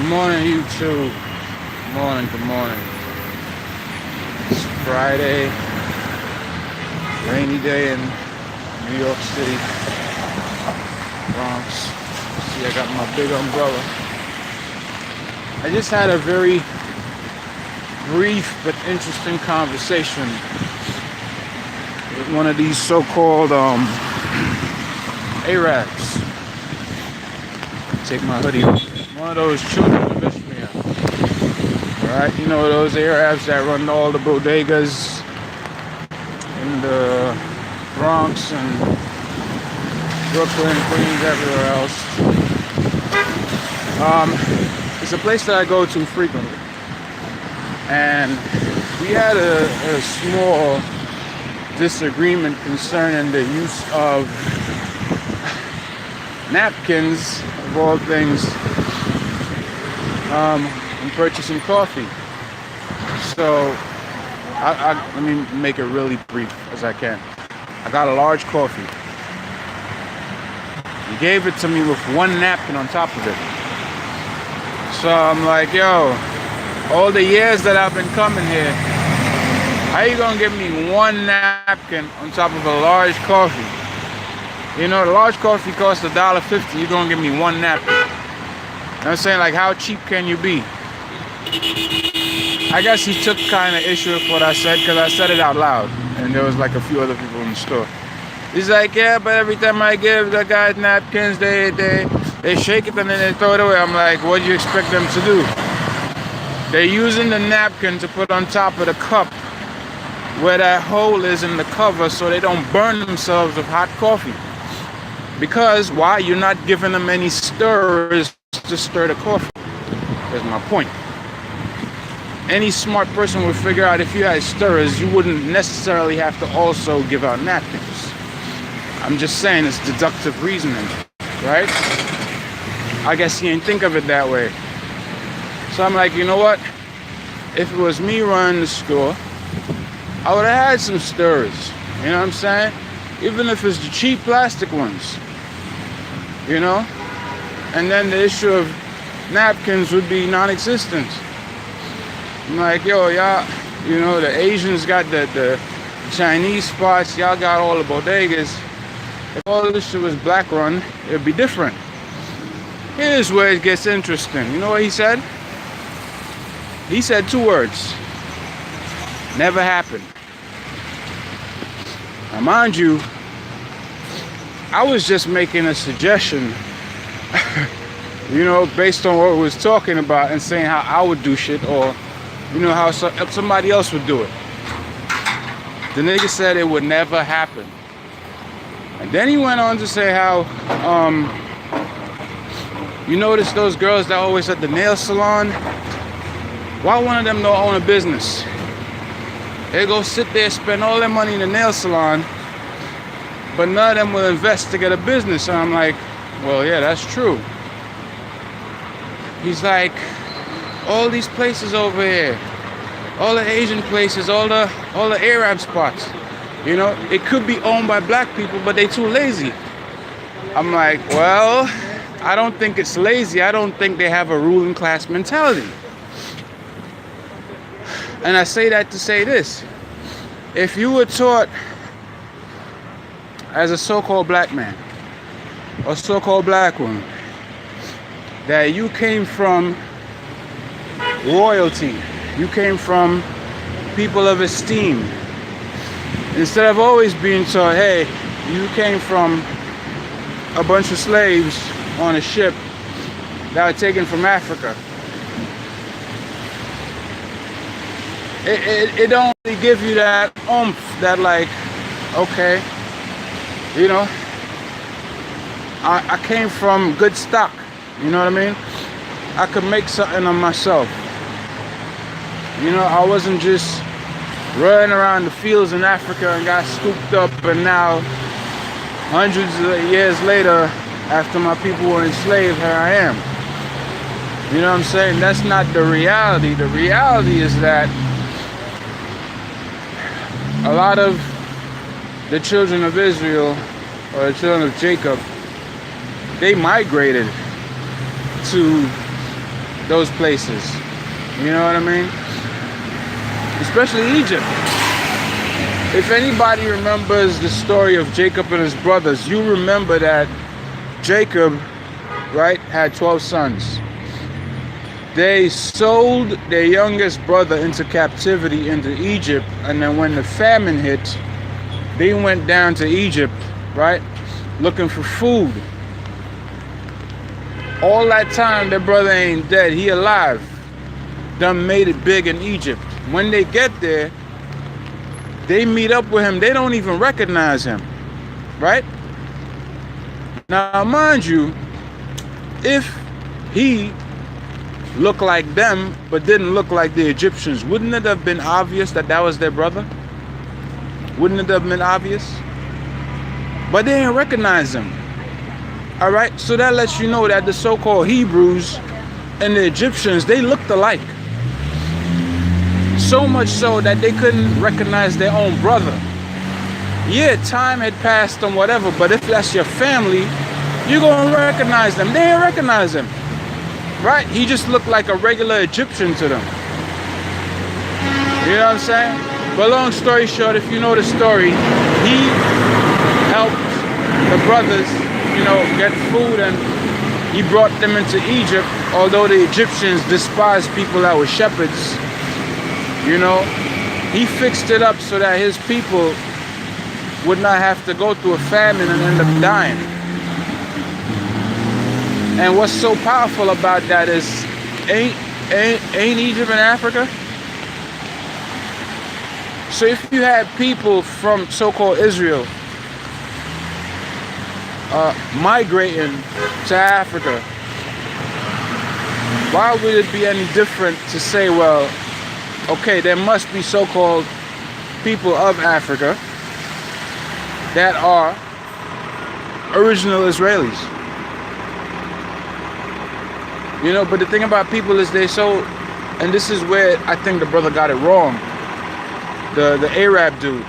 morning, YouTube. Good morning. It's Friday, rainy day in New York City, Bronx. See, I got my big umbrella. I just had a very brief but interesting conversation with one of these so-called Arabs. Take my hoodie off. One of those children of ISHMAEL. Alright, you know those Arabs that run all the bodegas in the Bronx and Brooklyn, Queens, everywhere else. It's a place that I go to frequently. And we had a small disagreement concerning the use of napkins, of all things, when purchasing coffee. So let me make it really brief as I can. I got a large coffee. He gave it to me with one napkin on top of it. So I'm like, yo, all the years that I've been coming here, how you gonna give me one napkin on top of a large coffee? You know, the large coffee costs $1.50. You're gonna give me one napkin. You know what I'm saying? Like, how cheap can you be? I guess he took kind of issue with what I said because I said it out loud, and there was like a few other people in the store. He's like, yeah, but every time I give the guys napkins, they shake it and then they throw it away. I'm like, what do you expect them to do? They're using the napkin to put on top of the cup where that hole is in the cover so they don't burn themselves with hot coffee. Because why? You're not giving them any stirrers to stir the coffee. That's my point. Any smart person would figure out if you had stirrers, you wouldn't necessarily have to also give out napkins. I'm just saying it's deductive reasoning, right? I guess he ain't think of it that way. So I'm like, you know what? If it was me running the store, I would have had some stirrers. You know what I'm saying? Even if it's the cheap plastic ones. You know? And then the issue of napkins would be non-existent. I'm like, yo, y'all, you know, the Asians got the Chinese spots, y'all got all the bodegas. If all of this shit was black run, it'd be different. Here's where it gets interesting. You know what he said? He said 2 words. Never happened. Now, mind you, I was just making a suggestion, you know, based on what we was talking about and saying how I would do shit, or, you know, how somebody else would do it. The nigga said it would never happen. And then he went on to say how, you notice those girls that always at the nail salon? Why one of them don't own a business? They go sit there, spend all their money in the nail salon, but none of them will invest to get a business. And I'm like, well, yeah, that's true. He's like, all these places over here, all the Asian places, all the Arab spots, you know, it could be owned by black people, but they too lazy. I'm like, well, I don't think it's lazy. I don't think they have a ruling class mentality. And I say that to say this. If you were taught as a so-called black man or so-called black woman that you came from royalty, you came from people of esteem, instead of always being taught, hey, you came from a bunch of slaves on a ship that were taken from Africa. It don't really give you that oomph, that like, okay, you know, I came from good stock, you know what I mean? I could make something of myself. You know, I wasn't just running around the fields in Africa and got scooped up, and now, hundreds of years later, after my people were enslaved, here I am. You know what I'm saying? That's not the reality. The reality is that a lot of the children of Israel, or the children of Jacob, they migrated to those places. You know what I mean? Especially Egypt. If anybody remembers the story of Jacob and his brothers, you remember that Jacob, right, had 12 sons. They sold their youngest brother into captivity into Egypt, and then when the famine hit, they went down to Egypt, right, looking for food. All that time, their brother ain't dead, he alive. Done made it big in Egypt. When they get there, they meet up with him, they don't even recognize him, right? Now, mind you, if he looked like them, but didn't look like the Egyptians, wouldn't it have been obvious that that was their brother? Wouldn't it have been obvious? But they didn't recognize him. All right, so that lets you know that the so-called Hebrews and the Egyptians, they looked alike. So much so that they couldn't recognize their own brother. Yeah, time had passed and whatever, but if that's your family, you're gonna recognize them. They didn't recognize him. Right? He just looked like a regular Egyptian to them. You know what I'm saying? But long story short, if you know the story, he helped the brothers, you know, get food, and he brought them into Egypt, although the Egyptians despised people that were shepherds. You know, he fixed it up so that his people would not have to go through a famine and end up dying. And what's so powerful about that is, ain't Egypt in Africa? So if you had people from so-called Israel migrating to Africa, why would it be any different to say, well, okay, there must be so-called people of Africa that are original Israelis? You know, but the thing about people is they so, and this is where I think the brother got it wrong, the Arab dude.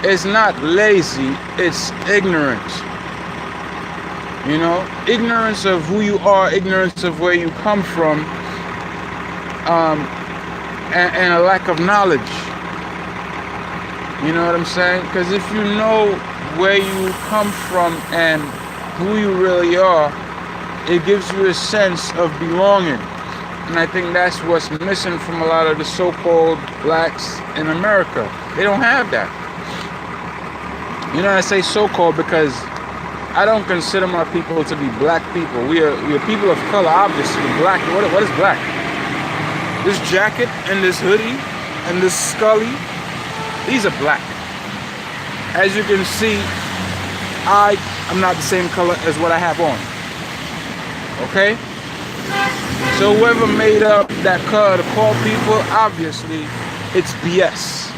It's not lazy, it's ignorant. You know, ignorance of who you are, ignorance of where you come from, and a lack of knowledge. You know what I'm saying? Because if you know where you come from and who you really are, it gives you a sense of belonging. And I think that's what's missing from a lot of the so-called blacks in America. They don't have that. You know, I say so-called because I don't consider my people to be black people. We are people of color, obviously. Black, what is black? This jacket and this hoodie and this scully, these are black. As you can see, I'm not the same color as what I have on. Okay? So whoever made up that color to call people, obviously, it's BS.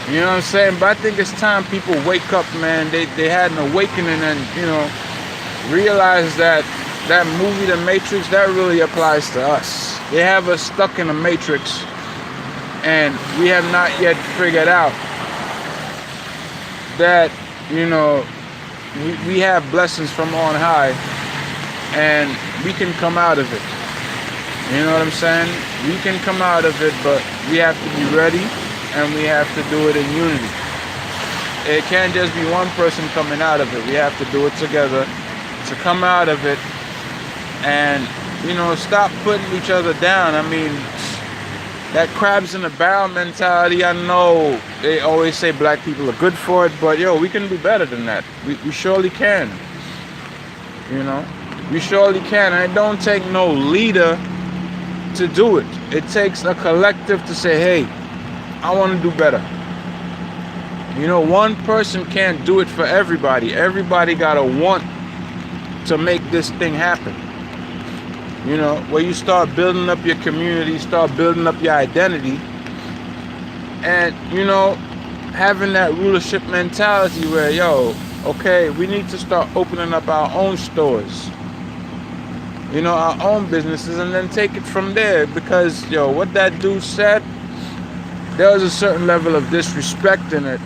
You know what I'm saying? But I think it's time people wake up, man. They had an awakening and, you know, realize that that movie, The Matrix, that really applies to us. They have us stuck in the Matrix, and we have not yet figured out that, you know, we have blessings from on high, and we can come out of it. You know what I'm saying? We can come out of it, but we have to be ready, and we have to do it in unity. It can't just be one person coming out of it. We have to do it together to come out of it, and, you know, stop putting each other down. I mean, that crabs in the barrel mentality, I know they always say black people are good for it, but yo, we can do better than that. We surely can. You know? We surely can. And it don't take no leader to do it. It takes a collective to say, hey, I want to do better. You know, one person can't do it for everybody. Everybody got to want to make this thing happen. You know, where you start building up your community, start building up your identity, and, you know, having that rulership mentality where, yo, okay, we need to start opening up our own stores, you know, our own businesses, and then take it from there. Because, yo, what that dude said, there was a certain level of disrespect in it,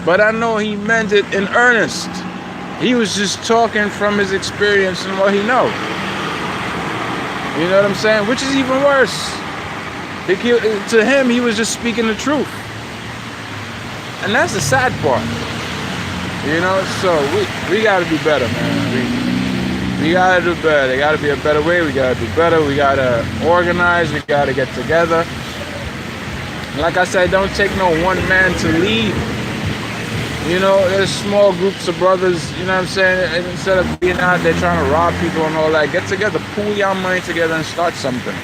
but I know he meant it in earnest. He was just talking from his experience and what he knows. You know what I'm saying? Which is even worse. To him, he was just speaking the truth. And that's the sad part. You know, so we gotta do better, man. We gotta do better. There gotta be a better way. We gotta do better. We gotta organize. We gotta get together. Like I said, don't take no one man to lead. You know, there's small groups of brothers, you know what I'm saying? And instead of being out there trying to rob people and all that, get together, pool your money together and start something.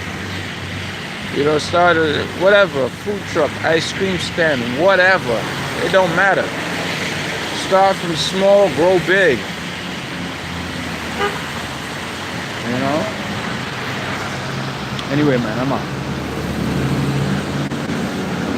You know, start a, whatever, food truck, ice cream stand, whatever. It don't matter. Start from small, grow big. You know? Anyway, man, I'm out.